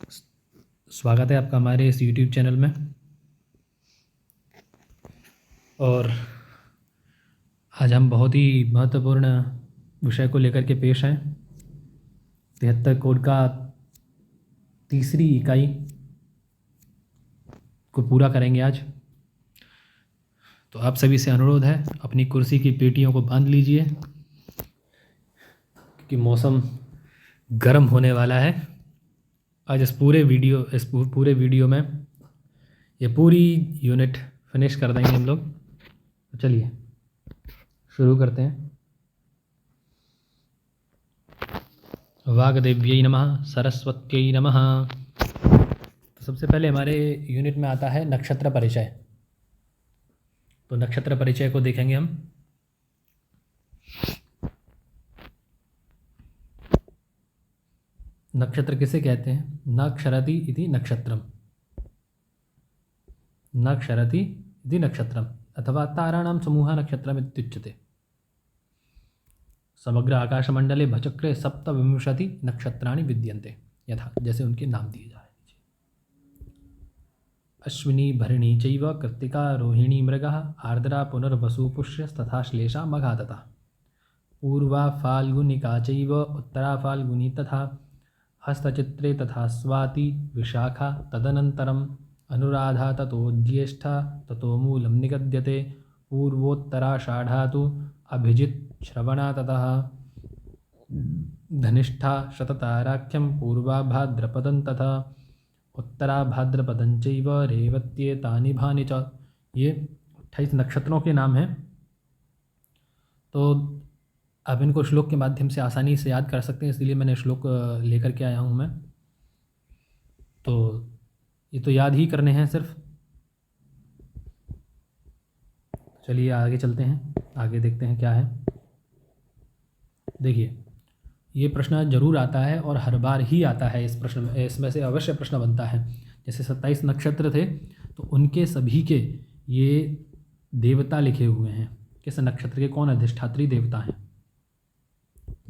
स्वागत है आपका हमारे इस YouTube चैनल में। और आज हम बहुत ही महत्वपूर्ण विषय को लेकर के पेश हैं। 73 कोड का तीसरी इकाई को पूरा करेंगे आज। तो आप सभी से अनुरोध है, अपनी कुर्सी की पेटियों को बांध लीजिए क्योंकि मौसम गर्म होने वाला है। आज इस पूरे वीडियो में ये पूरी यूनिट फिनिश कर देंगे हम लोग। तो चलिए शुरू करते हैं। वाग्देव्यै नमः, सरस्वत्यै नमः। तो सबसे पहले हमारे यूनिट में आता है नक्षत्र परिचय। तो नक्षत्र परिचय को देखेंगे हम। नक्षत्र किसे कहते हैं? नक्षरति इति नक्षत्रम, नक्षरति इति नक्षत्रम अथवा ताराणां समूहः नक्षत्रमित्युच्यते। समग्र आकाशमंडले भचक्रे 27 नक्षत्राणि विद्यन्ते, यथा जैसे उनके नाम दिए जा रहे हैं। अश्विनी भरणी चैव कृत्तिका रोहिणी मृगः आर्द्रा पुनर्वसु पुष्यस्तथा श्लेषा मघा तथा पूर्वा फाल्गुनिका चैव उत्तरा फाल्गुनी तथा हस्तचित्रे तथा स्वाति विशाखा तदनन्तरम् अनुराधा ततो ज्येष्ठा ततो मूलं निगद्यते पूर्वोत्तराषाढ़ा तु अभिजित् श्रवणा ततः धनिष्ठा शतताराख्यं पूर्वा भाद्रपदं तथा उत्तरा भाद्रपदं चैव रेवत्येतानि भानि च। ये 28 नक्षत्रों के नाम हैं। तो अब इनको श्लोक के माध्यम से आसानी से याद कर सकते हैं, इसलिए मैंने श्लोक लेकर के आया हूँ मैं। तो ये तो याद ही करने हैं सिर्फ। चलिए आगे चलते हैं, आगे देखते हैं क्या है। देखिए, ये प्रश्न जरूर आता है और हर बार ही आता है। इस प्रश्न में, इसमें से अवश्य प्रश्न बनता है। जैसे 27 नक्षत्र थे तो उनके सभी के ये देवता लिखे हुए हैं। किस नक्षत्र के कौन अधिष्ठात्री देवता हैं?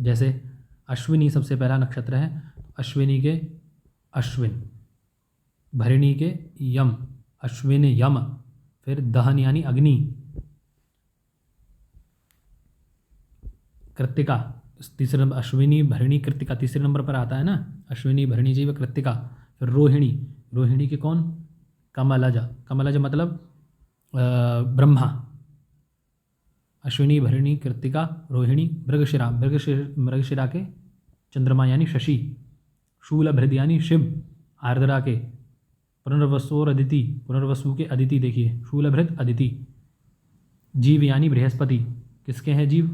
जैसे अश्विनी सबसे पहला नक्षत्र है, अश्विनी के अश्विन, भरणी के यम, अश्विन यम, फिर दहन यानी अग्नि, कृत्तिका तीसरे नंबर, अश्विनी भरणी कृत्तिका तीसरे नंबर पर आता है ना, अश्विनी भरणी जी व कृत्तिका। फिर रोहिणी, रोहिणी के कौन? कमलज, कमलज मतलब ब्रह्मा। अश्विनी भरणी कृत्तिका रोहिणी। मृगशिरा, मृगशिरा के चंद्रमा यानी शशि। शूलभृद यानी शिव, आर्द्रा के। पुनर्वसोर अदिति, पुनर्वसु के अदिति, देखिए शूलभृद अदिति। जीव यानी बृहस्पति, किसके हैं जीव?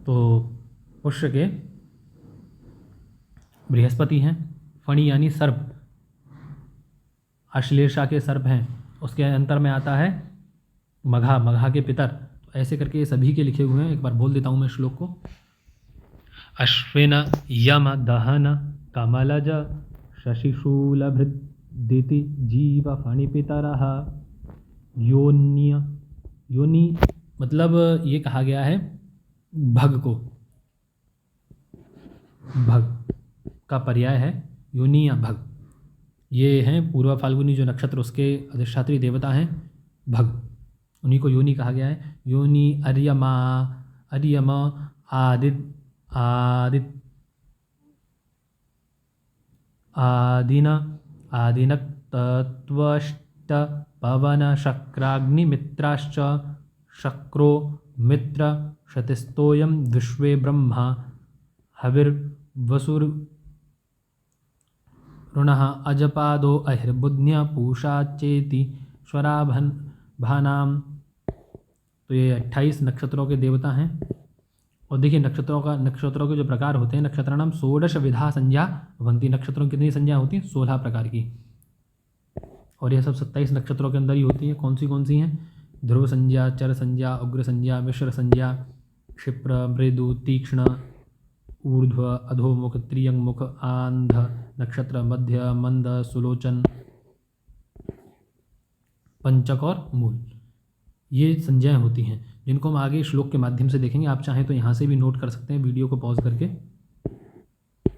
तो पुष्य के बृहस्पति हैं। फणी यानी सर्प, अश्लेषा के सर्प हैं। उसके अंतर में आता है मघा, मघा के पितर। तो ऐसे करके ये सभी के लिखे हुए हैं। एक बार बोल देता हूँ मैं श्लोक को। अश्विन यम दहन कमलज शशिशूलभृदिति जीव फणिपितरः योन्य, योनि मतलब ये कहा गया है भग को, भग का पर्याय है योनि या भग। ये हैं पूर्वा फाल्गुनी जो नक्षत्र, उसके अधिष्ठात्री देवता हैं भग, उन्हीं को योनि कहा गया है। योनि अर्यमा, अर्यम आदिन, आदिनक तत्वष्ट पवन शक्राग्निमित्राश्च शक्रो मित्र शतिस्तोयम विश्वे ब्रह्मा हविर्वसुरुणः अजपादो अहिर्बुध्न्य पूषा चेति स्वराभन भानाम। तो ये 28 नक्षत्रों के देवता हैं। और देखिए नक्षत्रों के जो प्रकार होते हैं, नक्षत्राणाम षोडश विधा संज्ञा भवन्ति। नक्षत्रों की कितनी संज्ञा होती हैं? 16 प्रकार की। और ये सब 27 नक्षत्रों के अंदर ही होती है। कौन सी हैं? ध्रुव संज्ञा, चर संज्ञा, उग्र संज्ञा, मिश्र संज्ञा, क्षिप्र, मृदु, तीक्ष्ण, ऊर्ध्व, अधोमुख, त्रियंगमुख, आंध नक्षत्र, मध्य, मंद, सुलोचन, पंचक और मूल। ये संज्ञाएं होती हैं जिनको हम आगे श्लोक के माध्यम से देखेंगे। आप चाहें तो यहाँ से भी नोट कर सकते हैं वीडियो को पॉज करके।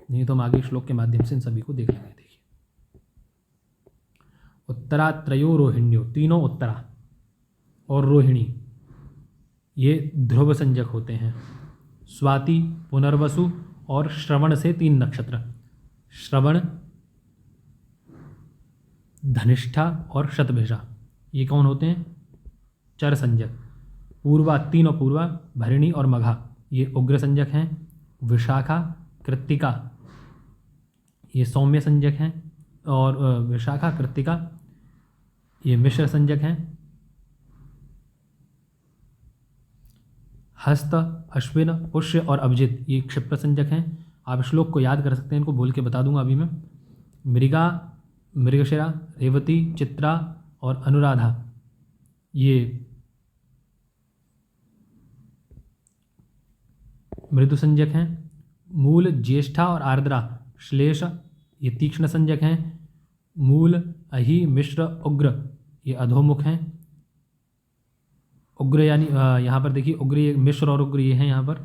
नहीं तो हम आगे श्लोक के माध्यम से इन सभी को देख लेंगे। देखिए, उत्तरा त्रयो रोहिण्यो, तीनों उत्तरा और रोहिणी ये ध्रुव संज्ञक होते हैं। स्वाति, पुनर्वसु और श्रवण से 3 नक्षत्र, श्रवण, धनिष्ठा और शतभिषा, ये कौन होते हैं? चर संज्ञक। पूर्वा, तीनों पूर्वा, भरिणी और मघा ये उग्र संज्ञक हैं। विशाखा, कृत्तिका ये सौम्य संज्ञक हैं, और विशाखा, कृत्तिका ये मिश्र संज्ञक हैं। हस्त, अश्विन, पुष्य और अभिजित ये क्षिप्र संज्ञक हैं। आप श्लोक को याद कर सकते हैं, इनको बोल के बता दूंगा अभी मैं। मृगा, मृगशिरा, रेवती, चित्रा और अनुराधा ये मृदु संज्ञक हैं। मूल, ज्येष्ठा और आर्द्रा, श्लेष ये तीक्ष्ण संज्ञक हैं। मूल, अहि, मिश्र, उग्र ये अधोमुख हैं। उग्र यानी यहाँ पर देखिए, उग्र ये, मिश्र और उग्र ये हैं, यहाँ पर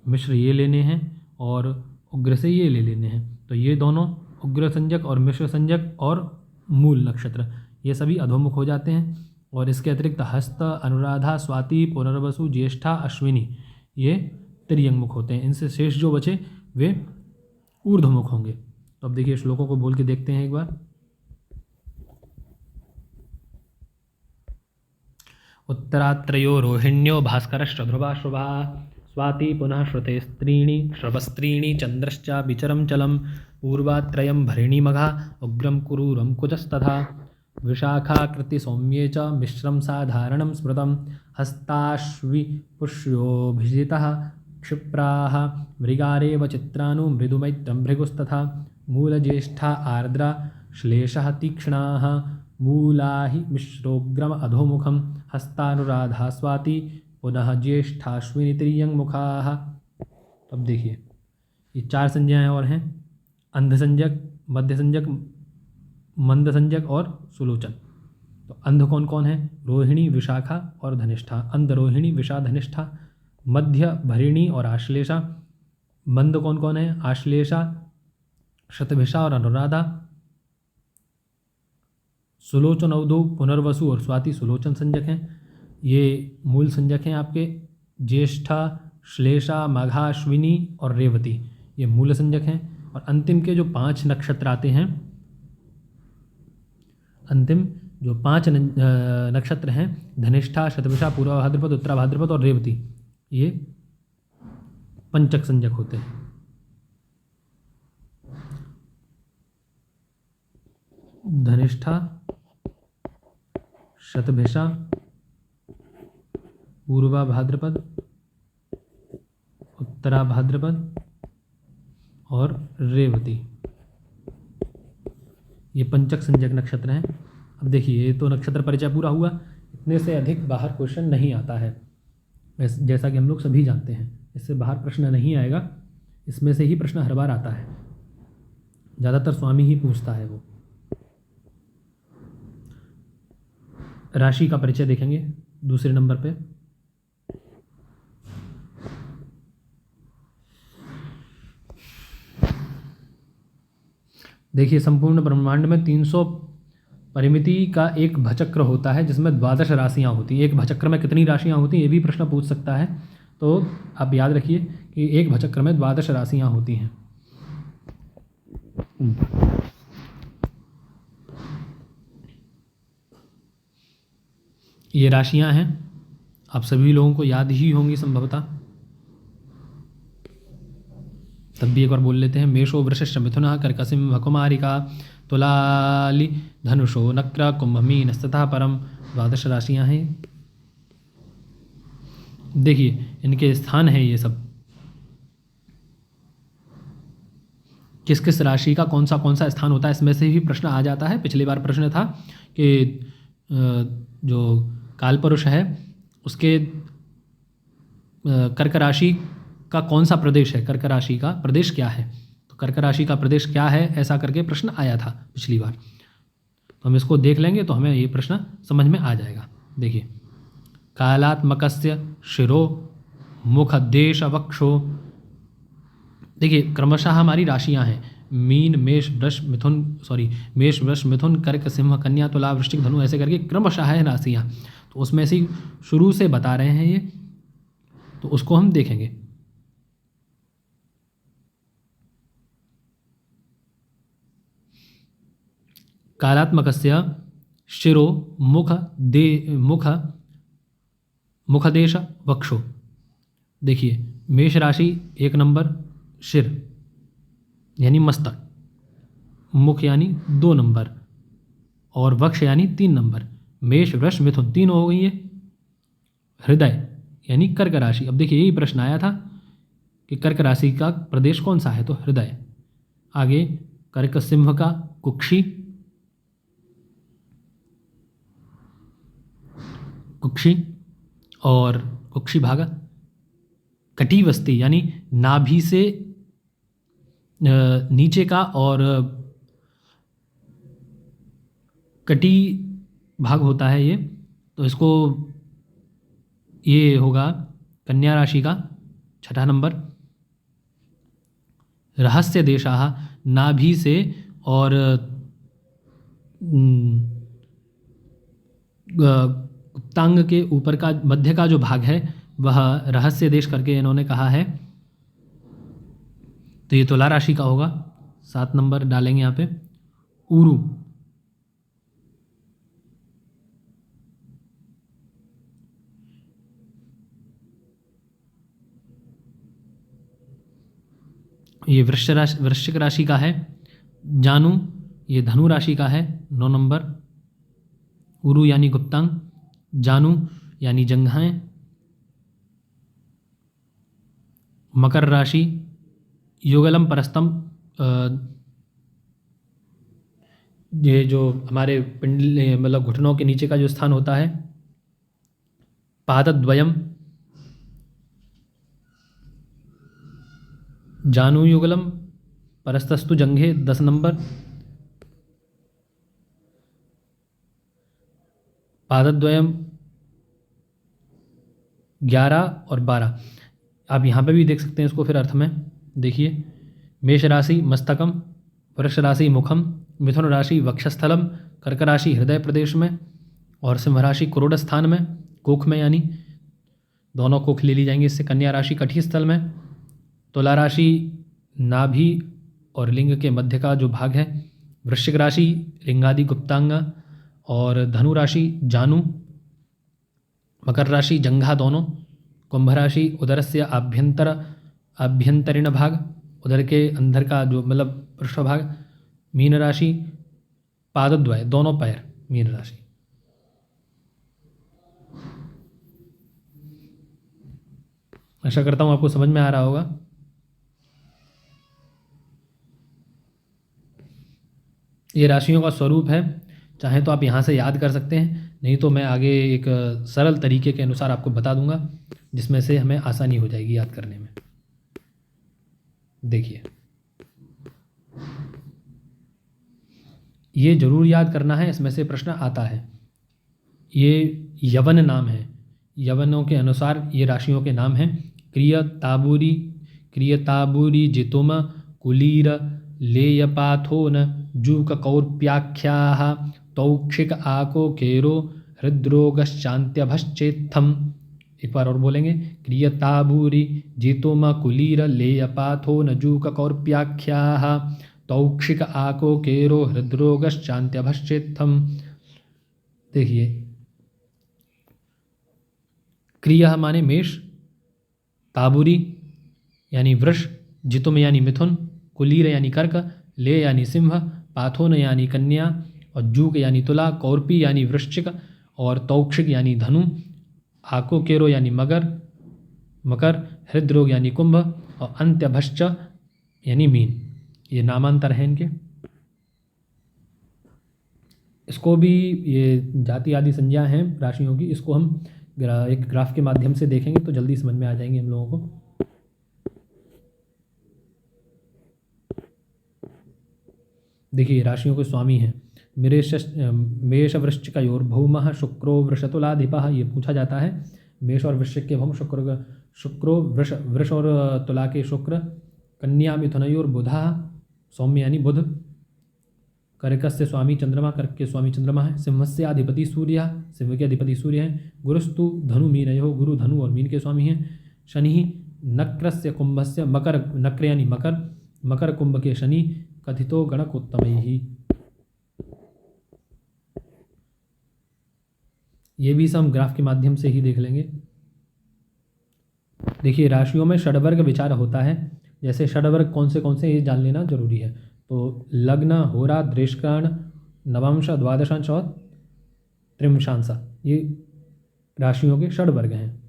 मिश्र ये लेने हैं और उग्र से ये ले लेने हैं। तो ये दोनों उग्र संज्ञक और मिश्र संज्ञक और मूल नक्षत्र ये सभी अधोमुख हो जाते हैं। और इसके अतिरिक्त हस्त, अनुराधा, स्वाति, पुनर्वसु, ज्येष्ठा, अश्विनी ये त्रियंगमुख होते हैं। इनसे शेष जो बचे वे ऊर्ध्वमुख होंगे। तो अब देखिए श्लोकों को बोल के देखते हैं एक बार। उत्तरात्रयो रोहिण्यो भास्करश्च ध्रुवा स्वाति पुनः श्रुते स्त्रीणि श्रवस्त्रीणि चंद्रश्च विचरम चलम पूर्वात्रयं भरिणी मघा उग्रम कुरूरम कुजस्तथा विशाखा कृति सौम्ये च मिश्रम साधारणं स्मृतं हस्ताश्वि पुष्योभिजितः क्षिप्राः मृगारेव चित्राणु मृदुमैत्रं भृगुस्तथा मूलज्येष्ठा आर्द्रा श्लेषः तीक्ष्णाः मूला हि मिश्रोग्रम अधोमुखम हस्तानुराधा स्वाति पुनः ज्येष्ठाश्विनी त्रियंगमुखाः। अब देखिए ये 4 संज्ञाएँ और हैं, अंध संज्ञक, मध्य संज्ञक, मंद संज्ञक और सुलोचन। तो अंध कौन कौन है? रोहिणी, विशाखा और धनिष्ठा। अंध रोहिणी, विशा, धनिष्ठा। मध्य भरिणी और आश्लेषा। मंद कौन कौन है? आश्लेषा, शतभिषा और अनुराधा। सुलोचन अवधो, पुनर्वसु और स्वाति सुलोचन संज्ञक हैं। ये मूल संज्ञक हैं आपके। ज्येष्ठा, श्लेषा, माघा, अश्विनी और रेवती ये मूल संज्ञक हैं। और अंतिम के जो 5 नक्षत्र आते हैं, अंतिम जो 5 नक्षत्र हैं, धनिष्ठा, शतभिषा, पूर्वा भाद्रपद, उत्तरा भाद्रपद और रेवती, ये पंचक संज्ञक होते हैं। धनिष्ठा, शतभिषा, पूर्वा भाद्रपद, उत्तरा भाद्रपद और रेवती ये पंचक संज्ञक नक्षत्र हैं। अब देखिए ये तो नक्षत्र परिचय पूरा हुआ। इतने से अधिक बाहर क्वेश्चन नहीं आता है, जैसा कि हम लोग सभी जानते हैं। इससे बाहर प्रश्न नहीं आएगा, इसमें से ही प्रश्न हर बार आता है। ज़्यादातर स्वामी ही पूछता है वो। राशि का परिचय देखेंगे दूसरे नंबर पे। देखिए संपूर्ण ब्रह्मांड में 300 परिमिति का एक भचक्र होता है, जिसमें 12 राशियाँ होती हैं। एक भचक्र में कितनी राशियाँ होती हैं ये भी प्रश्न पूछ सकता है। तो आप याद रखिए कि एक भचक्र में 12 राशियाँ होती हैं। ये राशियाँ हैं, आप सभी लोगों को याद ही होंगी संभवतः। तब भी एक बार बोल लेते हैं। मेषो वृषश्च मिथुनः कर्कसिंह कुमारिका तुलालि धनुषो नक्र कुंभ मीनस्तथा परम 12 राशियाँ हैं। देखिए इनके स्थान हैं ये सब, किस किस राशि का कौन सा स्थान होता है, इसमें से भी प्रश्न आ जाता है। पिछली बार प्रश्न था कि जो कालपुरुष है उसके कर्क राशि का कौन सा प्रदेश है, कर्क राशि का प्रदेश क्या है, तो कर्क राशि का प्रदेश क्या है, ऐसा करके प्रश्न आया था पिछली बार। तो हम इसको देख लेंगे तो हमें ये प्रश्न समझ में आ जाएगा। देखिए कालात्मकस्य शिरो मुख देश वक्षो देखिए क्रमशः हमारी राशियां हैं मीन मेष वृष मिथुन मेष वृष मिथुन कर्क सिंह कन्या तुला वृश्चिक धनु, ऐसे करके क्रमशः है राशियां। तो उसमें से शुरू से बता रहे हैं ये, तो उसको हम देखेंगे। कालात्मकस्य शिरो मुखदेश वक्षो। देखिए मेष राशि 1 नंबर, शिर यानी मस्तक, मुख यानी 2 नंबर और वक्ष यानी 3 नंबर। मेष वृष मिथुन 3 हो गई है। हृदय यानी कर्क राशि। अब देखिए यही प्रश्न आया था कि कर्क राशि का प्रदेश कौन सा है, तो हृदय। आगे कर्क सिंह का कुक्षी, और कुक्षी भागा कटिवस्ती यानी नाभि से नीचे का, और कटी भाग होता है ये, तो इसको ये होगा कन्या राशि का 6ठा नंबर। रहस्य देशाः नाभि से और गुप्तांग के ऊपर का मध्य का जो भाग है वह रहस्य देश करके इन्होंने कहा है, तो ये तुला राशि का होगा। 7 नंबर डालेंगे यहाँ पे। ऊरू ये वृश्चिक राशि का है। जानू ये धनु राशि का है 9 नंबर। ऊरू यानी गुप्तांग, जानू यानी जंघाएं। मकर राशि युगलम परस्तम, ये जो हमारे पिंडली मतलब घुटनों के नीचे का जो स्थान होता है। पादद्वयम जानू युगलम परस्तस्तु जंघे 10 नंबर। पादद्वयम 11 और 12। आप यहाँ पे भी देख सकते हैं इसको फिर अर्थ में। देखिए मेष राशि मस्तकम, वृष राशि मुखम, मिथुन राशि वक्षस्थलम, कर्क राशि हृदय प्रदेश में, और सिंह राशि क्रोड स्थान में, कोख में, यानी दोनों कोख ले ली जाएंगी इससे। कन्या राशि कटी स्थल में, तुला राशि नाभि और लिंग के मध्य का जो भाग है, वृश्चिक राशि लिंगादि गुप्तांग, और धनु राशि जानू, मकर राशि जंघा दोनों, कुंभ राशि उदर से आभ्यंतरीण भाग, उदर के अंदर का जो मतलब पृष्ठभाग, मीन राशि पादद्वय दोनों पैर, मीन राशि। आशा करता हूँ आपको समझ में आ रहा होगा। ये राशियों का स्वरूप है, चाहे तो आप यहाँ से याद कर सकते हैं, नहीं तो मैं आगे एक सरल तरीके के अनुसार आपको बता दूंगा जिसमें से हमें आसानी हो जाएगी याद करने में। देखिए ये जरूर याद करना है, इसमें से प्रश्न आता है। ये यवन नाम है, यवनों के अनुसार ये राशियों के नाम हैं। क्रियताबूरी जितुम कुलीर लेयपाथोन जूक कौर्प्याख्याः तौक्षिक आको केरो हृद्रोगश्चान्त्यभश्चेत्थम। एक बार और बोलेंगे। क्रियताबूरी जितुम कुलीर लेयपाथो नजूक कौर्प्याख्याः तौक्षिक आको केरो हृद्रोगश्चान्त्यभश्चेत्थम। देखिए क्रिया माने मेष, ताबूरी यानी वृष, जितुम यानी मिथुन, कुलीर यानी कर्क, ले यानी सिंह, पाथोन यानी कन्या, और जूक यानी तुला, कौर्पी यानी वृश्चिक, और तौक्षिक यानी धनु, आको केरो यानी मकर, हृद्रोग यानी कुंभ, और अंत्यभश्च यानी मीन। ये नामांतर हैं इनके। इसको भी ये जाति आदि संज्ञा हैं राशियों की, इसको हम एक ग्राफ के माध्यम से देखेंगे तो जल्दी समझ में आ जाएंगे हम लोगों को। देखिए राशियों के स्वामी हैं मेष वृश्चिकयोर भौमः शुक्रो वृषतुलाधिपः। ये पूछा जाता है। मेष और वृश्चिक के भौम शुक्रो वृष और तुला के शुक्र, कन्या मिथुनयोर बुधा, सौम्य यानी बुध। कर्कस्य स्वामी चंद्रमा, कर्क के स्वामी चंद्रमा है। सिंहस्य अधिपति सूर्य, सिंह के अधिपति सूर्य हैं। गुरुस्तु धनु मीनयो, गुरु धनु और मीन के स्वामी हैं। शनि नक्रस्य कुंभस्य, मकर, नक्र यानी मकर, मकर कुंभ के शनि। कथितो गणकोत्तमैहि, ये भी हम ग्राफ के माध्यम से ही देख लेंगे। देखिए राशियों में षडवर्ग विचार होता है, जैसे षडवर्ग कौन से ये जान लेना जरूरी है। तो लग्न, होरा, दृष्कर्ण, नवंश, द्वादशांश और त्रिंशांश, ये राशियों के षडवर्ग हैं।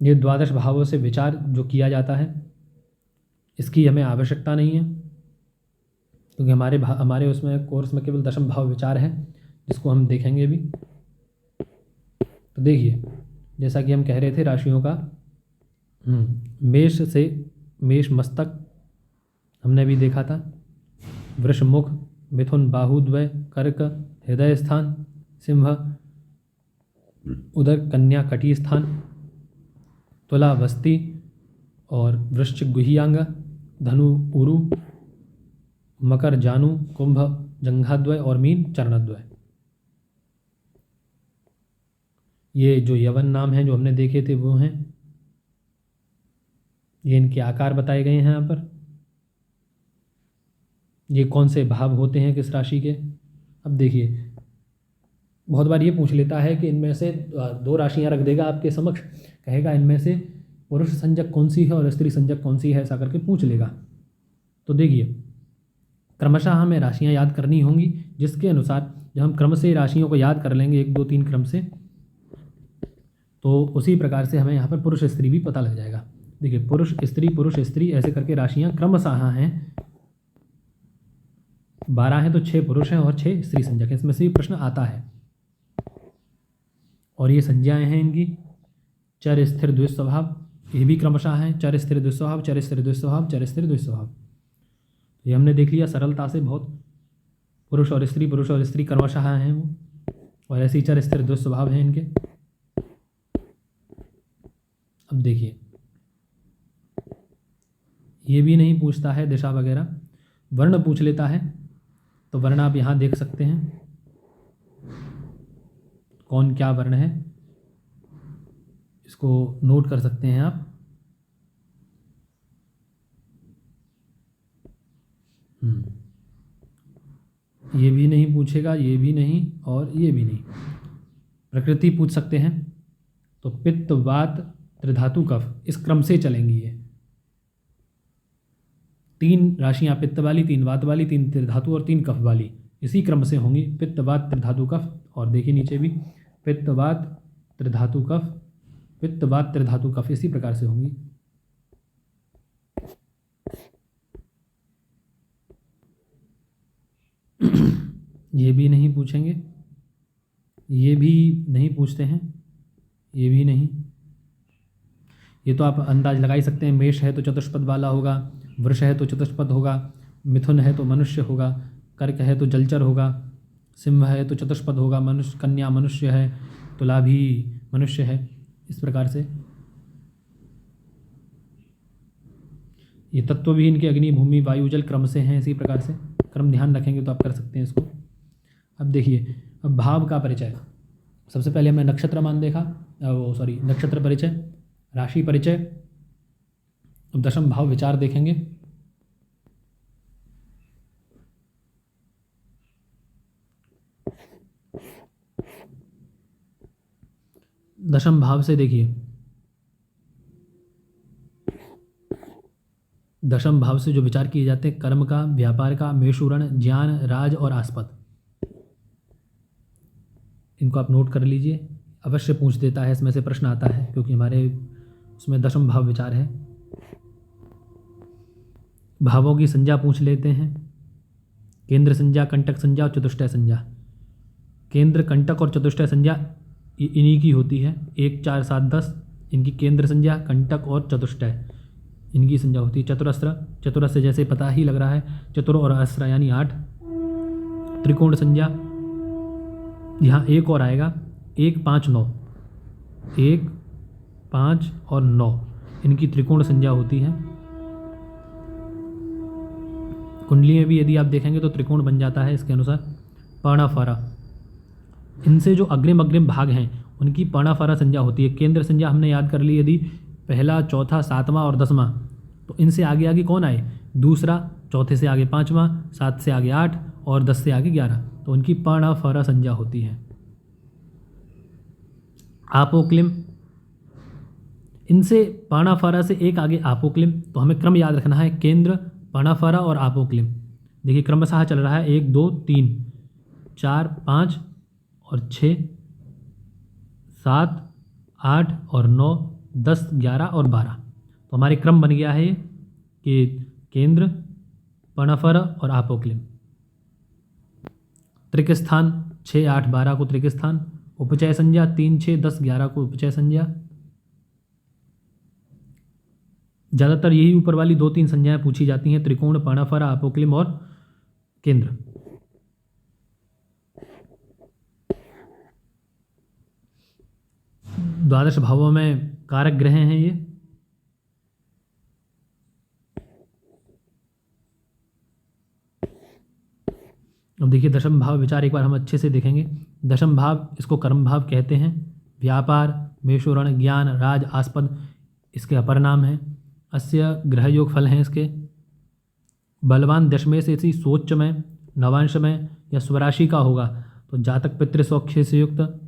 ये द्वादश भावों से विचार जो किया जाता है, इसकी हमें आवश्यकता नहीं है, क्योंकि हमारे उसमें कोर्स में केवल दशम भाव विचार है, जिसको हम देखेंगे भी। तो देखिए, जैसा कि हम कह रहे थे राशियों का, मेष से मेष मस्तक हमने भी देखा था, वृष मुख, मिथुन बाहुद्वय, कर्क हृदय स्थान, सिंह उदर, कन्या कटी स्थान, तुला वस्ती और वृश्चिक गुहियांग, धनु उरु, मकर जानु, कुंभ जंघाद्वय और मीन चरणद्वय। ये जो यवन नाम हैं जो हमने देखे थे वो हैं, ये इनके आकार बताए गए हैं यहाँ पर। ये कौन से भाव होते हैं किस राशि के। अब देखिए, बहुत बार ये पूछ लेता है कि इनमें से दो राशियाँ रख देगा आपके समक्ष, कहेगा इनमें से पुरुष संज्ञक कौन सी है और स्त्री संज्ञक कौन सी है, ऐसा करके पूछ लेगा। तो देखिए, क्रमशः हमें राशियाँ याद करनी होंगी, जिसके अनुसार जब हम क्रम से राशियों को याद कर लेंगे 1 2 3 क्रम से, तो उसी प्रकार से हमें यहाँ पर पुरुष स्त्री भी पता लग जाएगा। देखिए, पुरुष स्त्री ऐसे करके राशियाँ क्रमशः हैं। 12 हैं तो 6 पुरुष हैं और 6 स्त्री संज्ञक हैं, इसमें से भी प्रश्न आता है। और ये संज्ञाएँ हैं इनकी, चर स्थिर द्विस्वभाव, ये भी क्रमशः हैं, चर स्थिर द्विस्वभाव, चर स्थिर द्विस्वभाव, चर स्थिर द्विस्वभाव। ये हमने देख लिया सरलता से बहुत, पुरुष और स्त्री क्रमशः हैं वो, और ऐसी चर स्थिर द्विस्वभाव हैं इनके। अब देखिए, ये भी नहीं पूछता है दिशा वगैरह, वर्ण पूछ लेता है। तो वर्ण आप यहाँ देख सकते हैं, कौन क्या वर्ण है, इसको नोट कर सकते हैं आप। ये भी नहीं पूछेगा, ये भी नहीं और ये भी नहीं। प्रकृति पूछ सकते हैं, तो पित्त वात त्रिधातु कफ, इस क्रम से चलेंगी ये। 3 राशियाँ पित्त वाली, 3 वात वाली, 3 त्रिधातु और 3 कफ वाली, इसी क्रम से होंगी। पित्त वात त्रिधातु कफ, और देखिए नीचे भी पित्त वात त्रिधातु कफ, पित्त वात त्रिधातु कफ, इसी प्रकार से होंगी। ये भी नहीं पूछेंगे, ये भी नहीं पूछते हैं, ये भी नहीं। ये तो आप अंदाज लगा ही सकते हैं, मेष है तो चतुष्पद वाला होगा, वृष है तो चतुष्पद होगा, मिथुन है तो मनुष्य होगा, कर्क है तो जलचर होगा, सिंह है तो चतुष्पद होगा, मनुष्य, कन्या मनुष्य है, तुला भी मनुष्य है। इस प्रकार से ये तत्व भी इनके अग्नि भूमि वायु जल क्रम से हैं, इसी प्रकार से क्रम ध्यान रखेंगे तो आप कर सकते हैं इसको। अब देखिए, अब भाव का परिचय, सबसे पहले हमने नक्षत्र मान देखा, नक्षत्र परिचय, राशि परिचय। अब दशम भाव विचार देखेंगे। दशम भाव से देखिए, दशम भाव से जो विचार किए जाते हैं, कर्म का, व्यापार का, मेषूरण, ज्ञान, राज और आस्पद, इनको आप नोट कर लीजिए। अवश्य पूछ देता है, इसमें से प्रश्न आता है, क्योंकि हमारे उसमें दशम भाव विचार है। भावों की संज्ञा पूछ लेते हैं, केंद्र संज्ञा, कंटक संज्ञा और चतुष्टय संज्ञा। केंद्र, कंटक और चतुष्टय संज्ञा इन्हीं की होती है। 1 4 7 10 इनकी केंद्र संज्ञा, कंटक और चतुष्टय इनकी संज्ञा होती है। चतुरस्र, चतुरस्र जैसे पता ही लग रहा है, चतुर और अस्र यानी 8। त्रिकोण संज्ञा, यहाँ एक और आएगा, 1 5 9, 1 5 और 9 इनकी त्रिकोण संज्ञा होती है। कुंडली में भी यदि आप देखेंगे तो त्रिकोण बन जाता है इसके अनुसार। पर्णाफरा, इनसे जो अग्रिम अग्रिम भाग हैं उनकी पर्णाफरा संज्ञा होती है। केंद्र संज्ञा हमने याद कर ली, यदि पहला, चौथा, सातवां और 10वां, तो इनसे आगे आगे कौन आए? दूसरा, चौथे से आगे 5वां, 7 से आगे 8 और 10 से आगे 11, तो उनकी पर्णाफरा संज्ञा होती है। आपोक्लिम, इनसे पर्णाफरा से एक आगे आपोक्लिम, तो हमें क्रम याद रखना है, केंद्र, पर्णाफरा और आपोक्लिम। देखिए क्रमशः चल रहा है 1 2 3 4 5 और 6 7 8 और 9 10 11 और 12, तो हमारे क्रम बन गया है ये कि केंद्र, पर्णाफरा और आपोक्लिम। त्रिक स्थान 6 8 12 को त्रिक स्थान, उपचय संज्ञा 3 6 10 11 को उपचय संज्ञा। ज़्यादातर यही ऊपर वाली 2-3 संज्ञाएं पूछी जाती हैं, त्रिकोण, पर्णाफरा, आपोक्लिम और केंद्र। द्वादश भावों में कारक ग्रह हैं ये। अब देखिए दशम भाव विचार एक बार हम अच्छे से देखेंगे। दशम भाव, इसको कर्म भाव कहते हैं। व्यापार, मेषोरण, ज्ञान, राज, आस्पद इसके अपर नाम हैं। अस्य ग्रह योग फल हैं इसके। बलवान दशमें से इसी सोच में, नवांश में या स्वराशि का होगा तो जातक पितृसौख्य से युक्त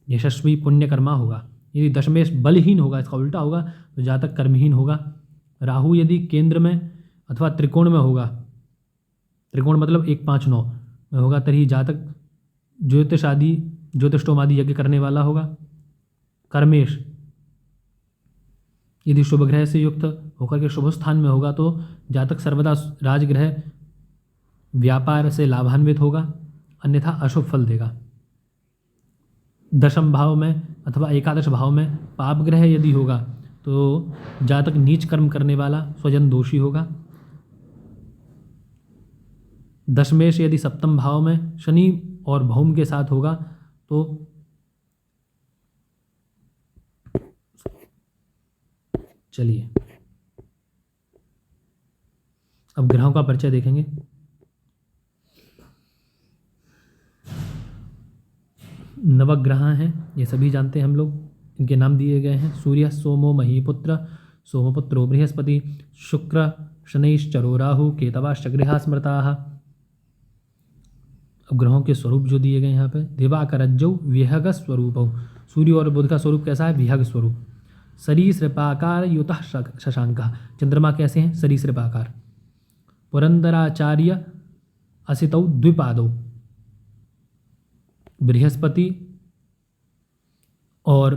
यशस्वी पुण्यकर्मा होगा। यदि दशमेश बलहीन होगा, इसका उल्टा होगा, तो जातक कर्महीन होगा। राहु यदि केंद्र में अथवा त्रिकोण में होगा, त्रिकोण मतलब 1 5 9 में होगा, तभी जातक ज्योतिषोमादि यज्ञ करने वाला होगा। कर्मेश यदि शुभ ग्रह से युक्त होकर के शुभ स्थान में होगा तो जातक सर्वदा राजग्रह व्यापार से लाभान्वित होगा, अन्यथा अशुभ फल देगा। दशम भाव में अथवा एकादश भाव में पाप ग्रह यदि होगा तो जातक नीच कर्म करने वाला, स्वजन दोषी होगा। दशमेश यदि सप्तम भाव में शनि और भौम के साथ होगा तो चलिए अब ग्रहों का परिचय देखेंगे। नवग्रह हैं, ये सभी जानते हैं हम लोग, इनके नाम दिए गए हैं। सूर्य सोमो महीपुत्र, सोमपुत्रो बृहस्पति, शुक्र शनैश्चरो राहु, केतवाश्च गृहा स्मृताः। अब ग्रहों के स्वरूप जो दिए गए यहाँ पे, दिवाकरज्जौ विहग स्वरूपौ, सूर्य और बुध का स्वरूप कैसा है? विहग स्वरूप। सरीसृपाकार युतः शशांकः, चंद्रमा कैसे हैं? सरीसृपाकार। पुरंदराचार्य असितौ द्विपादौ, बृहस्पति और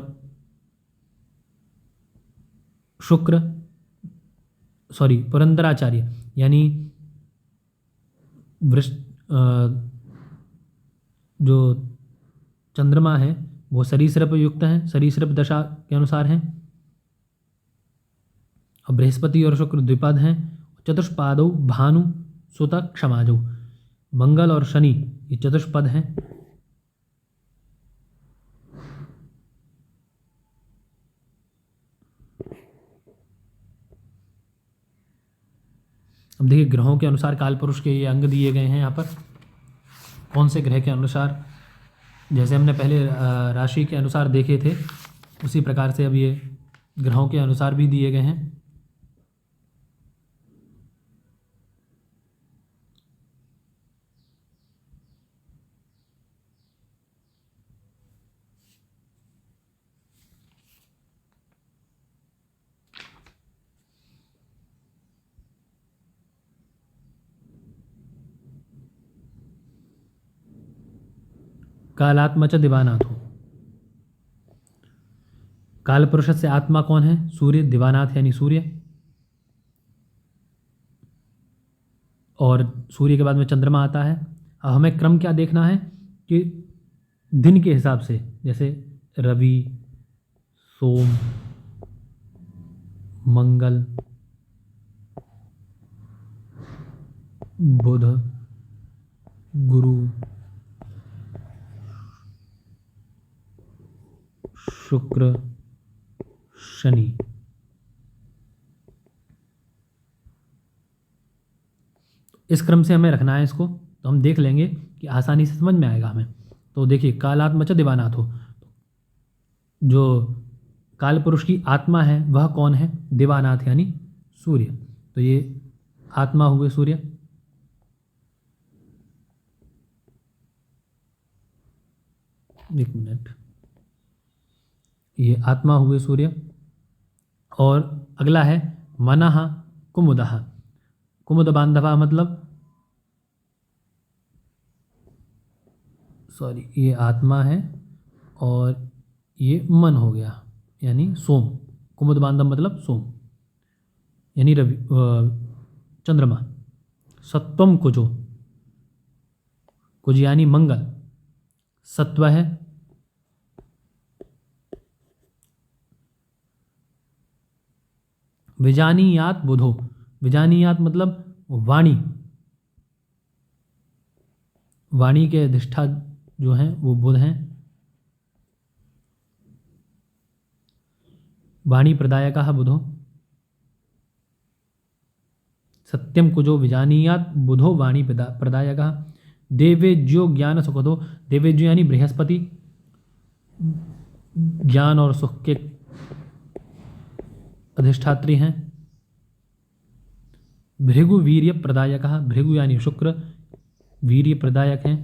शुक्र, पुरंदराचार्य यानी जो चंद्रमा है वो सरीसृप युक्त हैं, सरीसृप दशा के अनुसार हैं। और बृहस्पति और शुक्र द्विपद हैं। चतुष्पादौ भानु सुत क्षमाजौ, मंगल और शनि ये चतुष्पद हैं। अब देखिए ग्रहों के अनुसार कालपुरुष के ये अंग दिए गए हैं यहाँ पर, कौन से ग्रह के अनुसार, जैसे हमने पहले राशि के अनुसार देखे थे उसी प्रकार से अब ये ग्रहों के अनुसार भी दिए गए हैं। कालात्मच दिवानाथ हो, काल पुरुष से आत्मा कौन है? सूर्य, दिवानाथ यानी सूर्य। और सूर्य के बाद में चंद्रमा आता है। अब हमें क्रम क्या देखना है कि दिन के हिसाब से, जैसे रवि, सोम, मंगल, बुध, गुरु, शुक्र शनि। इस क्रम से हमें रखना है इसको, तो हम देख लेंगे कि आसानी से समझ में आएगा हमें। तो देखिए, कालात्मच दिवानाथ हो, जो काल पुरुष की आत्मा है वह कौन है? दिवानाथ यानी सूर्य। तो ये आत्मा हुए सूर्य। एक मिनट, ये आत्मा हुए सूर्य। और अगला है मनः कुमुदः। कुमुद बांधवा मतलब, सॉरी, ये आत्मा है और ये मन हो गया यानी सोम। कुमुद बांधव मतलब सोम यानी रवि, चंद्रमा। सत्वम कुजो, कुज यानी मंगल, सत्व है। विजानीयात बुधो, विजानीयात मतलब वाणी, वाणी के अधिष्ठा जो हैं वो बुध हैं। वाणी प्रदायकः बुधो। सत्यम कुजो विजानीयात बुधो वाणी प्रदायकः। देवेज्यो ज्ञान सुखदो, देवेज्यो यानी बृहस्पति, ज्ञान और सुख के अधिष्ठात्री हैं। भृगु वीर्य प्रदायकः, भृगु यानी शुक्र, वीर्य प्रदायक हैं।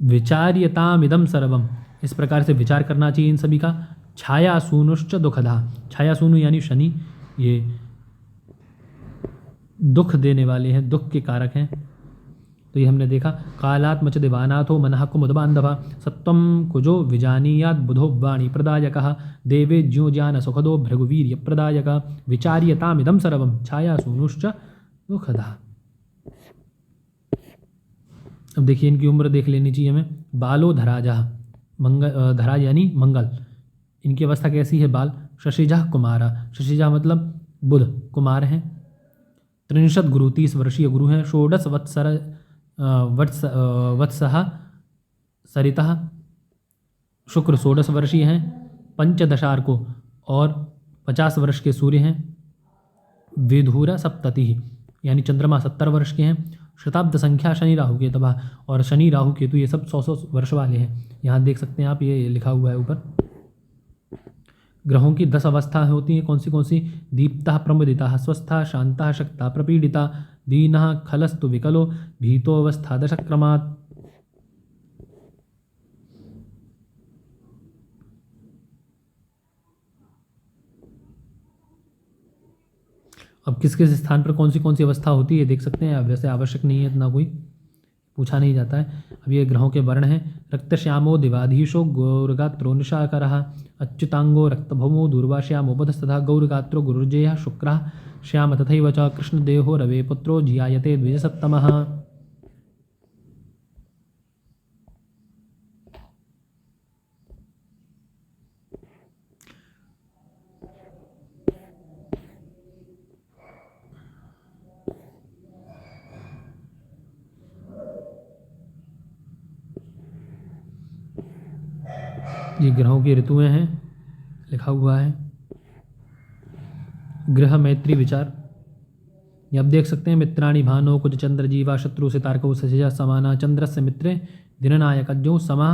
विचार्यतामिदं सर्वम, इस प्रकार से विचार करना चाहिए इन सभी का। छाया सूनुश्च दुखधा, छाया सूनु यानी शनि, ये दुख देने वाले हैं, दुख के कारक हैं। तो ये हमने देखा, कालात्मच दिवानाथो मनः कुमुदबान्धवः, सत्वं कुजो विजानीयात बुधो वाणी प्रदायकः, देवे ज्यो ज्ञान सुखदो भृगुवीर्य प्रदायकः, विचार्यतामिदं सर्वं छाया सूनुश्च दुखधा। अब देखिए, इनकी उम्र देख लेनी चाहिए हमें। बालो धराजः, मंगल, धराज यानी मंगल, इनकी अवस्था कैसी है? बाल। शशिजः कुमारा, शशिजः मतलब बुध, कुमार हैं। 63 गुरु, 30 वर्षीय गुरु हैं। षोडश वत्सः सरितः, शुक्र 16 वर्षीय हैं। पंचदशार्को, और 50 वर्ष के सूर्य हैं। विधुर सप्तति यानी चंद्रमा 70 वर्ष के हैं। शताब्द संख्या शनि राहु केतु, और शनि राहु केतु ये सब 100 वर्ष वाले हैं। यहाँ देख सकते हैं आप, ये लिखा हुआ है ऊपर। ग्रहों की 10 अवस्था होती हैं, कौन सी? दीप्ता प्रमुदिता, स्वस्था, शांता, शक्ता, प्रपीडिता, दीनः, खलस्तु विकलो, भीतो अवस्था दशक्रमात्। अब किस किस स्थान पर कौन सी अवस्था होती है देख सकते हैं। वैसे आवश्यक नहीं है, इतना कोई पूछा नहीं जाता है। अब ये ग्रहों के वर्ण हैं। रक्तश्यामो दिवाधीशो गौरगात्रो निशाकरः, अच्युतांगो रक्तभौमो दूर्वाश्यामो बुधस्तथा, गौरगात्रो गुरुर्जयः शुक्रः श्याम तथैव च, कृष्णदेहो रवे पुत्रो जियायते द्विजसप्तमः। ये ग्रहों की ऋतुएं हैं, लिखा हुआ है। ग्रह मैत्री विचार, ये आप देख सकते हैं। मित्राणि भानो कुज चंद्र जीवा, शत्रु से तारको सजजा समाना, चंद्रस्य मित्रे दिननायक जो समा,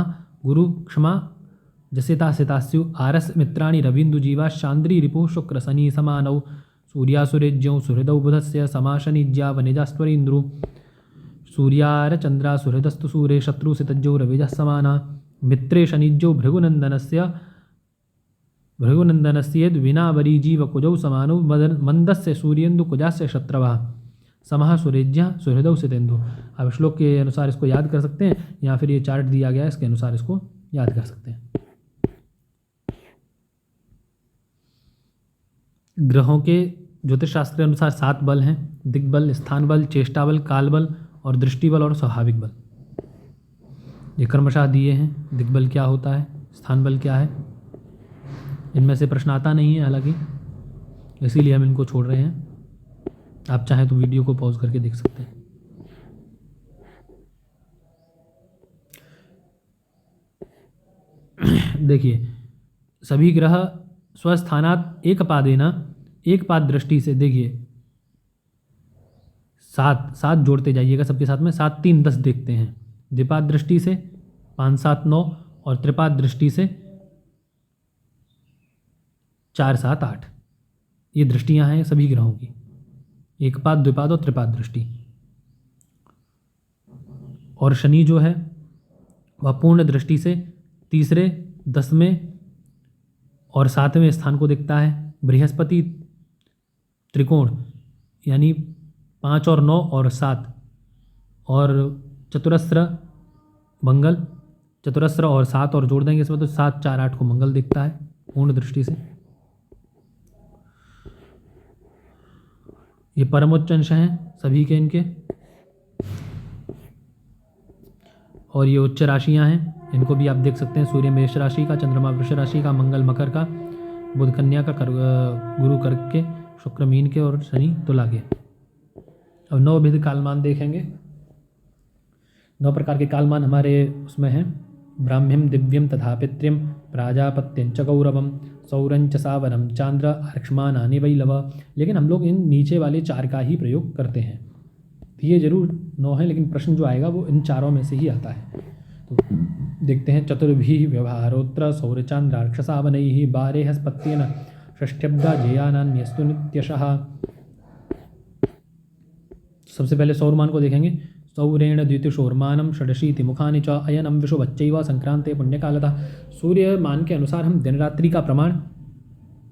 गुरु क्षमा जसिता सितास्यु, आरस मित्राणि रवीन्दु जीवा, शांद्री रिपु शुक्र शनि समानौ, सूर्यासुरेज्यौ सुहृदौ बुधस्य समा, शनिज्या वनिजास्त्वरीन्द्रु, सूर्यार चंद्रा सुहृदस्तु सूरे, शत्रु सितज्जौ रविजः समाना, मित्रे शनिज्यो भृगुनंदनस्य विनावरी जीव कुजौ समानो, मंदस्य सूर्येन्दु कुजास्य शत्रवः, समः सुरेज्य सुहृदौ सितेन्दु। अब श्लोक के अनुसार इसको याद कर सकते हैं, या फिर ये चार्ट दिया गया है इसके अनुसार इसको याद कर सकते हैं। ग्रहों के ज्योतिष शास्त्र के अनुसार 7 बल हैं। दिग्बल, स्थान बल, चेष्टा बल, काल बल और दृष्टि बल और स्वाभाविक बल। ये क्रमशः दिए हैं। दिग्बल क्या होता है, स्थान बल क्या है, इनमें से प्रश्न आता नहीं है हालांकि, इसीलिए हम इनको छोड़ रहे हैं। आप चाहें तो वीडियो को पॉज करके देख सकते हैं। देखिए सभी ग्रह स्वस्थानात एक पादेना, एक पाद दृष्टि से देखिए 7 7 जोड़ते जाइएगा सबके साथ में, 7 3 10 देखते हैं। द्विपाद दृष्टि से 5 7 9 और त्रिपाद दृष्टि से 4 7 8। ये दृष्टियां हैं सभी ग्रहों की, एक पाद द्विपाद और त्रिपाद दृष्टि। और शनि जो है वह पूर्ण दृष्टि से तीसरे 10वें और 7वें स्थान को देखता है। बृहस्पति त्रिकोण यानी 5 और 9 और 7 और चतुरस्र मंगल, चतुरस्र और 7 और जोड़ देंगे इसमें तो 7 4 8 को मंगल दिखता है पूर्ण दृष्टि से। ये परमोच्च अंश हैं सभी के इनके, और ये उच्च राशियां हैं, इनको भी आप देख सकते हैं। सूर्य मेष राशि का, चंद्रमा वृष राशि का, मंगल मकर का, बुध कन्या का, गुरु कर्क के, शुक्र मीन के और शनि तुला के। अब 9 विध कालमान देखेंगे। 9 प्रकार के कालमान हमारे उसमें हैं। ब्राह्म्यम दिव्यम तथा पितृम प्राजापत्यंच गौरवम सौरंच सावरम चांद्र आर्क्ष्मानानि वैलव। लेकिन हम लोग इन नीचे वाले 4 का ही प्रयोग करते हैं। ये जरूर 9 है, लेकिन प्रश्न जो आएगा वो इन चारों में से ही आता है। तो देखते हैं। चतुर्भिः व्यवहारोत्र सौरचांद्रार्क्षसावनैः बारेहस्पत्येन षष्ठ्यब्दा जेयानान्यस्तु नित्यशः। सबसे पहले सौरमान को देखेंगे। सौरेण द्वितीयशोर्मानम षडशीति मुखानि च अयनम विषुवच्चैव संक्रांते पुण्यकालतः। सूर्यमान के अनुसार हम दिन रात्रि का प्रमाण,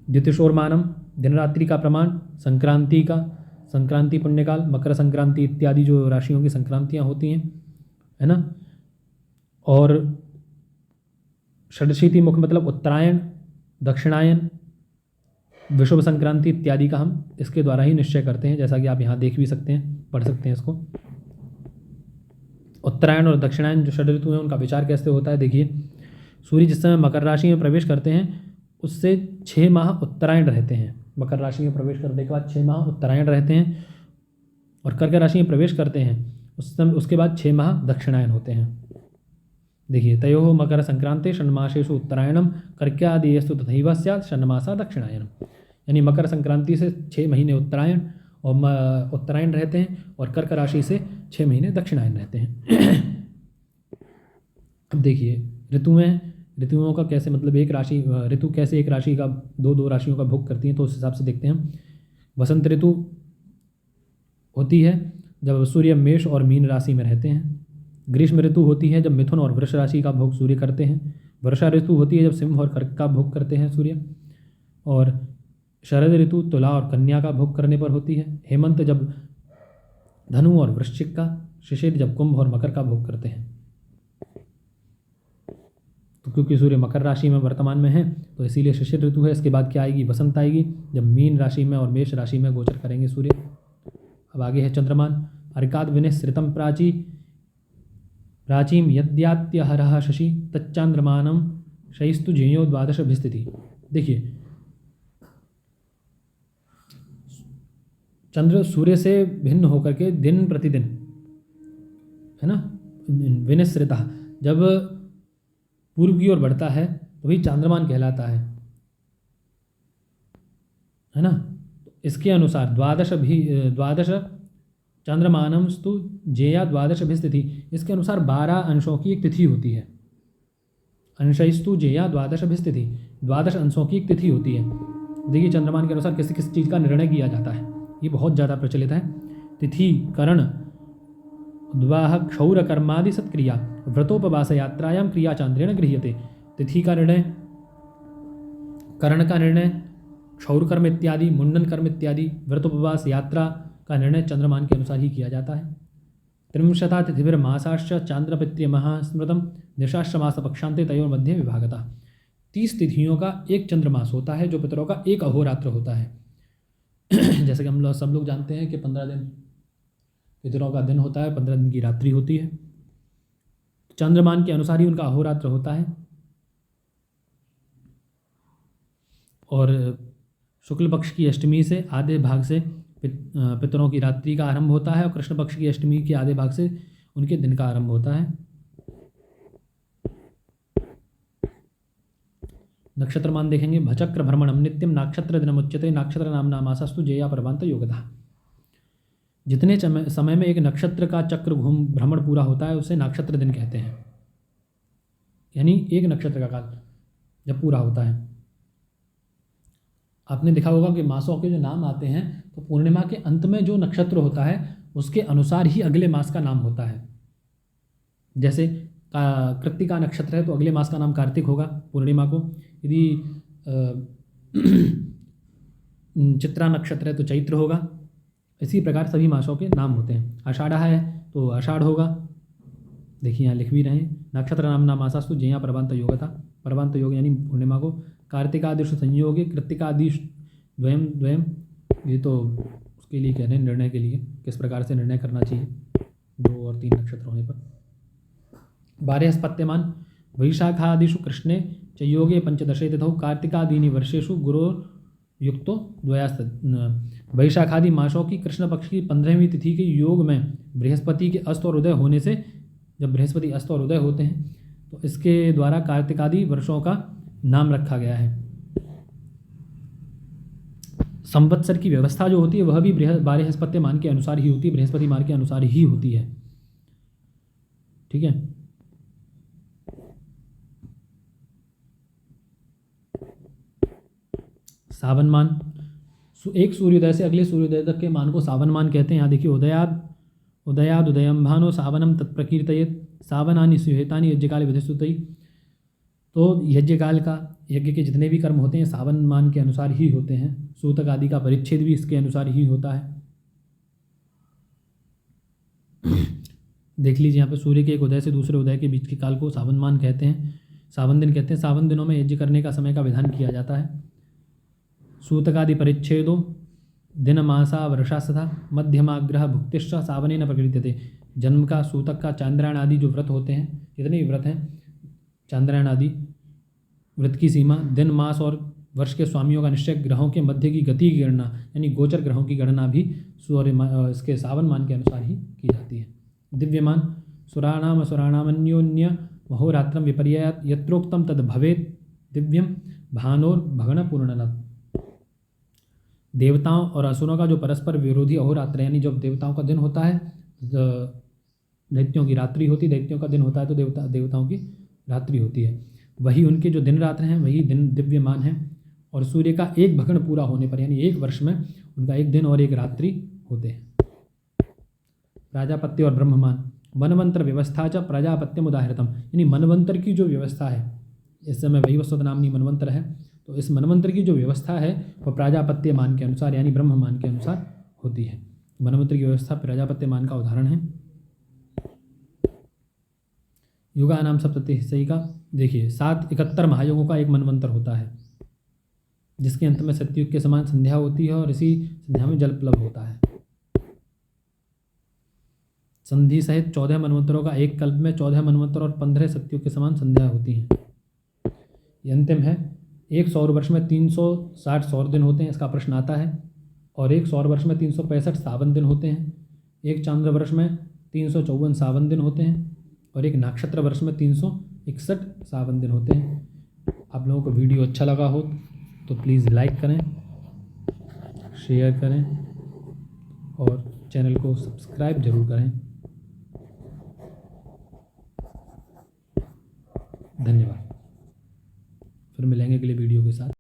द्वितीयशोर्मानम दिन रात्रि का प्रमाण, संक्रांति का, संक्रांति पुण्यकाल, मकर संक्रांति इत्यादि जो राशियों की संक्रांतियाँ होती हैं, है ना। और षडशीति मुख मतलब उत्तरायण, दक्षिणायन, विषुव संक्रांति इत्यादि का हम इसके द्वारा ही निश्चय करते हैं, जैसा कि आप यहाँ देख भी सकते हैं, पढ़ सकते हैं इसको। उत्तरायण और दक्षिणायन जो षड ऋतु हैं उनका विचार कैसे होता है। देखिए, सूर्य जिस समय मकर राशि में प्रवेश करते हैं उससे 6 माह उत्तरायण रहते हैं। मकर राशि में प्रवेश करने के बाद 6 माह उत्तरायण रहते हैं, और कर्क राशि में प्रवेश करते हैं उस समय उसके बाद 6 माह दक्षिणायन होते हैं। देखिए, तयोः मकर संक्रांति षण्मासेषु उत्तरायणम कर्क्यादिषु तथैव स्यात् षण्मासा दक्षिणायनम। यानी मकर संक्रांति से 6 महीने उत्तरायण और उत्तरायण रहते हैं, और कर्क राशि से 6 महीने दक्षिणायन रहते हैं। अब देखिए, ऋतुओं का कैसे, मतलब एक राशि ऋतु कैसे एक राशि का दो राशियों का भोग करती हैं, तो उस हिसाब से देखते हैं। वसंत ऋतु होती है जब सूर्य मेष और मीन राशि में रहते हैं। ग्रीष्म ऋतु होती है जब मिथुन और वृष राशि का भोग सूर्य करते हैं। वर्षा ऋतु होती है जब सिंह और कर्क का भोग करते हैं सूर्य। और शरद ऋतु तुला और कन्या का भोग करने पर होती है। हेमंत जब धनु और वृश्चिक का, शिशिर जब कुंभ और मकर का भोग करते हैं। तो क्योंकि सूर्य मकर राशि में वर्तमान में है तो इसीलिए शिशिर ऋतु है। इसके बाद क्या आएगी, वसंत आएगी, जब मीन राशि में और मेष राशि में गोचर करेंगे सूर्य। अब आगे है चंद्रमान। अर्काद विनिश्रितम प्राचीम यद्यात्यहरः शशि तच्चांद्रमानम शयिस्तु जेयो द्वादश भिस्थिति। देखिए, चंद्र सूर्य से भिन्न होकर के दिन प्रतिदिन, है ना, विनिश्रितः जब पूर्व की ओर बढ़ता है तो वही चांद्रमान कहलाता है ना। इसके अनुसार द्वादश चंद्रमानमस्तु जेया द्वादश भिस्थिति। इसके अनुसार 12 अंशों की एक तिथि होती है। अंशस्तु जेया द्वादश भिस्थिति, 12 अंशों की एक तिथि होती है। देखिए, चंद्रमान के अनुसार किसी चीज़ का निर्णय किया जाता है, ये बहुत ज़्यादा प्रचलित है। तिथि, करण, द्वाह, क्षौर कर्मादि सत्क्रिया व्रतोपवास यात्रायाम क्रिया चांद्रेण गृह्यते। तिथि का निर्णय, करण का निर्णय, क्षौर कर्म इत्यादि, मुंडन कर्म इत्यादि, व्रतोपवास यात्रा का निर्णय चंद्रमान के अनुसार ही किया जाता है। त्रिंशता तिथिर्मासाश्च चांद्रपित्र्यमः स्मृतम निशाश्रमास पक्षांते तयोर मध्य विभागता। 30 तिथियों का एक चंद्रमास होता है जो पितरों का एक अहोरात्र होता है। जैसे कि हम लोग सब लोग जानते हैं कि 15 दिन पितरों का दिन होता है, 15 दिन की रात्रि होती है। चंद्रमान के अनुसार ही उनका अहोरात्र होता है। और शुक्ल पक्ष की अष्टमी से आधे भाग से पितरों की रात्रि का आरंभ होता है, और कृष्ण पक्ष की अष्टमी के आधे भाग से उनके दिन का आरंभ होता है। नक्षत्रमान देखेंगे, भचक्र भ्रमणम नित्यम नाक्षत्र दिनमुच्यते नाक्षत्र नाम नामासस्तु जेया प्रभांत योगतः। जितने समय में एक नक्षत्र का चक्र घूम भ्रमण पूरा होता है उसे नाक्षत्र दिन कहते हैं, यानी एक नक्षत्र का काल जब पूरा होता है। आपने देखा होगा कि मासों के जो नाम आते हैं तो पूर्णिमा के अंत में जो नक्षत्र होता है उसके अनुसार ही अगले मास का नाम होता है। जैसे कृत्तिका नक्षत्र है तो अगले मास का नाम कार्तिक होगा पूर्णिमा को। यदि चित्रा नक्षत्र है तो चैत्र होगा। इसी प्रकार सभी मासों के नाम होते हैं। आषाढ़ है तो आषाढ़ होगा, देखिए यहाँ लिख भी रहे हैं। नक्षत्र नाम नामासास्तु जेया प्रभांत योगता, प्रभांत योग यानी पूर्णिमा को। कार्तिकादिश संयोगे कृत्तिकादिश द्वयम द्वयम, ये तो उसके लिए कह रहे हैं निर्णय के लिए किस प्रकार से निर्णय करना चाहिए 2 और 3 नक्षत्र होने पर। 12 स्पत्यमान वैशाखादिषु कृष्णे च योगे पंचदशे तिथौ कार्तिकादीनि वर्षेषु गुरो युक्तो द्वयास्त। वैशाखादि मासों की कृष्ण पक्ष की 15वीं तिथि के योग में बृहस्पति के अस्त और उदय होने से, जब बृहस्पति अस्त और उदय होते हैं तो इसके द्वारा कार्तिकादि वर्षों का नाम रखा गया है। संवत्सर की व्यवस्था जो होती है वह भी 12 स्पत्य मान के अनुसार ही होती है, बृहस्पति मान के अनुसार ही होती है। ठीक है। सावन मान, एक सूर्योदय से अगले सूर्योदय तक के मान को सावन मान कहते हैं। यहाँ देखिए, उदयाद उदयम भानो सावनम तत्प्रकीर्तयेत सावनानि सुहेतानि यज्ञकाल विधिस्तुतई। तो यज्ञकाल का, यज्ञ के जितने भी कर्म होते हैं सावन मान के अनुसार ही होते हैं। सूतक आदि का परिच्छेद भी इसके अनुसार ही होता है। देख लीजिए यहाँ पे, सूर्य के एक उदय से दूसरे उदय के बीच के काल को सावन मान कहते हैं, सावन दिन कहते हैं। सावन दिनों में यज्ञ करने का समय का विधान किया जाता है। सूतकादि परिच्छेदो दिन मासा वर्षास्तथा मध्यमाग्रह भुक्तिश्च सावनेन प्रकृत्यते। जन्म का, सूतक का, चांद्रायण आदि जो व्रत होते हैं, जितने भी व्रत हैं चांद्रायण आदि व्रत की सीमा, दिन मास और वर्ष के स्वामियों का निश्चय, ग्रहों के मध्य की गति की गणना यानी गोचर ग्रहों की गणना भी इसके सावन मान के अनुसार ही की जाती है। दिव्यमान सुराणामन्योन्य महोरात्रम विपर्ययात यत्रोक्तम तद भवेत दिव्यम भानोर भगन पूर्णनाथ। देवताओं और असुरों का जो परस्पर विरोधी अहोरात्र यानी जब देवताओं का दिन होता है, दैत्यों की रात्रि होती है, दैत्यों का दिन होता है तो देवताओं की रात्रि होती है। वही उनके जो दिन रात्र हैं वही दिन दिव्यमान हैं। और सूर्य का एक भगन पूरा होने पर यानी एक वर्ष में उनका एक दिन और एक रात्रि होते हैं। प्राजापत्य और ब्रह्ममान, मनवंतर व्यवस्था च प्रजापत्यम उदाहृतम, यानी मनवंतर की जो व्यवस्था है, इस समय वही वस्तुत नामनी मनवंतर है, तो इस मनवंतर की जो व्यवस्था है वह प्राजापत्य मान के अनुसार यानी ब्रह्म मान के अनुसार होती है। मनवंतर की व्यवस्था प्रजापत्य मान का उदाहरण है। युगा नाम सप्तति सही का, देखिए 71 महायुगों का एक मनवंतर होता है, जिसके अंत में सत्युग के समान संध्या होती है और इसी संध्या में जल प्लव होता है। संधि सहित 14 मनवंतरों का एक कल्प में 14 मनवंतर और 15 सत्युग के समान संध्या होती हैं। ये अंतिम है। एक सौर वर्ष में 360 सौर दिन होते हैं, इसका प्रश्न आता है। और एक सौर वर्ष में 365 सावन दिन होते हैं। एक चांद्र वर्ष में 354 सावन दिन होते हैं और एक नक्षत्र वर्ष में 361 सावन दिन होते हैं। आप लोगों को वीडियो अच्छा लगा हो तो प्लीज़ लाइक करें, शेयर करें और चैनल को सब्सक्राइब जरूर करें। धन्यवाद। फिर मिलेंगे अगले वीडियो के साथ।